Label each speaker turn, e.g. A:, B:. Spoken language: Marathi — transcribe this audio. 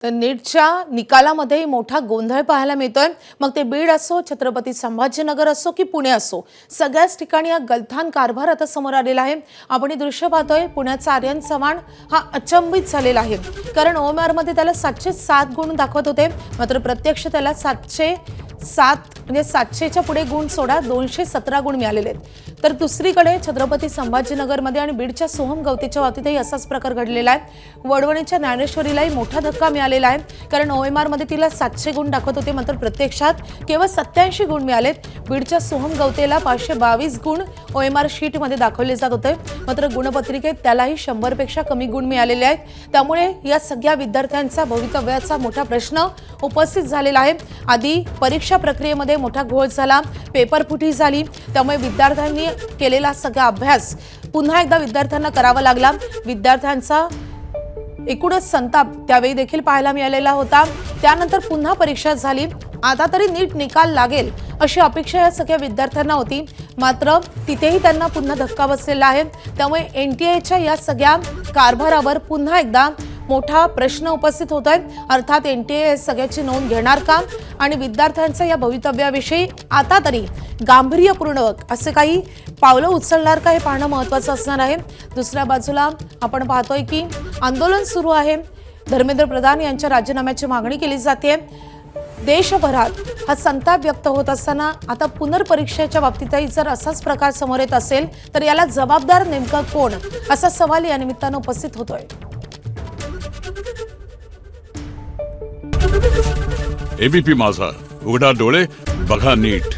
A: तर नीटच्या निकालामध्ये मोठा गोंधळ पाहायला मिळतोय। मग ते बीड असो, छत्रपती संभाजीनगर असो की पुणे असो, सगळ्याच ठिकाणी हा गलथान कारभार आता समोर आलेला आहे। आपण हे दृश्य पाहतोय। पुण्याचा आर्यन चव्हाण हा अचंबित झालेला आहे, कारण OMR मध्ये त्याला 707 गुण दाखवत होते, मात्र प्रत्यक्ष त्याला 707 म्हणजे 700च्या पुढे गुण सोडा 217 गुण मिळालेले आहेत। तर दुसरीकडे छत्रपती संभाजीनगरमध्ये आणि बीडच्या सोहम गवतेच्या बाबतीतही असाच प्रकार घडलेला आहे। वडवणीच्या ज्ञानेश्वरीलाही मोठा धक्का मिळालेला आहे, कारण OMR मध्ये तिला 700 गुण दाखवत होते, मात्र प्रत्यक्षात केवळ 87 गुण मिळालेत। बीडच्या सोहम गवतेला 522 गुण OMR शीट मध्ये दाखवले जात होते, मात्र गुणपत्रिकेत त्यालाही 100 पेक्षा कमी गुण मिळालेले आहेत। त्यामुळे या सगळ्या विद्यार्थ्यांचा भवितव्याचा मोठा प्रश्न उपस्थित झालेला आहे। आधी परीक्षा प्रक्रियेमध्ये मोठा घोळ झाला, पेपर फुटी झाली, त्यामुळे विद्यार्थ्यांनी केलेला सगळा अभ्यास पुन्हा एकदा विद्यार्थ्यांना करावा लागला। विद्यार्थ्यांचा एकूणच संताप त्यावेळी देखील पाहायला मिळालेला होता। त्यानंतर पुन्हा परीक्षा झाली, आता तरी नीट निकाल लागेल अशी अपेक्षा या सगळ्या विद्यार्थ्यांना होती, मात्र तिथेही त्यांना पुन्हा धक्का बसलेला आहे। त्यामुळे NTAच्या या सगळ्या कारभारावर पुन्हा एकदा मोठा प्रश्न उपस्थित होतोय। अर्थात NTA सगळ्याची नोंद घेणार का आणि विद्यार्थ्यांच्या या भवितव्याविषयी आता तरी गांभीर्यपूर्वक असे काही पावलं उचलणार का हे पाहणं महत्त्वाचं असणार आहे। दुसऱ्या बाजूला आपण पाहतोय की आंदोलन सुरू आहे। धर्मेंद्र प्रधान यांच्या राजीनाम्याची मागणी केली जाते। देशभरात हा संताप व्यक्त होत असताना आता पुनर्परीक्षेच्या बाबतीतही जर असाच प्रकार समोर येत असेल तर याला जबाबदार नेमका कोण, असा सवाल या निमित्तानं उपस्थित होतोय।
B: ABP माझा, उघडा डोळे बघा नीट।